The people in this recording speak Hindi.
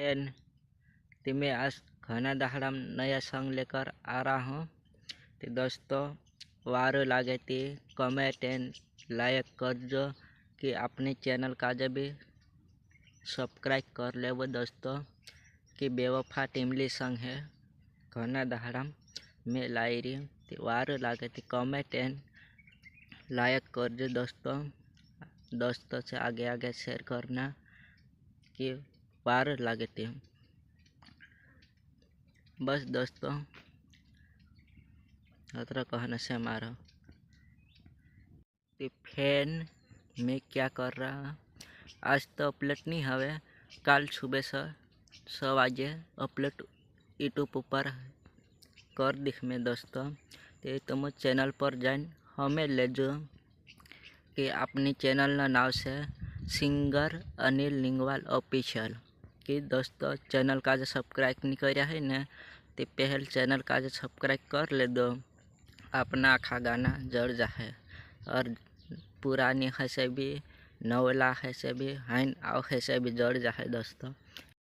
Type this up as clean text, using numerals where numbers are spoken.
फैन तो मैं आज घना दहाड़ा नया सॉन्ग लेकर आ रहा हूँ। तो दोस्तों वारो लागे थी कमेंट एंड लाइक कर जो कि अपने चैनल का जब भी सब्सक्राइब कर ले वो दोस्तों कि बेवफा टिमली सॉन्ग है घना दहाड़ा में लाई रही। तो वारो लागे थी कमेंट एंड लाइक कर जो दोस्तों से आगे आगे शेयर करना कि वारो लागे थी। बस दोस्तों अतरा कहना से हमारा तो फैन में क्या कर रहा आज तो अपलोड नहीं हवे कल सुबह से 6 बजे अपलोड यूट्यूब पर कर दिख में दोस्तों। तो तुम चैनल पर जाइन हमें ले जो कि अपनी चैनल ना नाम से सिंगर अनिल लिंगवाल ऑफिशियल कि दोस्तों चैनल का जो सब्सक्राइब नहीं कर है ना तो पहले चैनल का जो सब्सक्राइब कर ले दो अपना आखा गाना जड़ जाए और पुरानी है से भी नवला है से भी हाइन आओ है से भी जड़ जाए दोस्तों।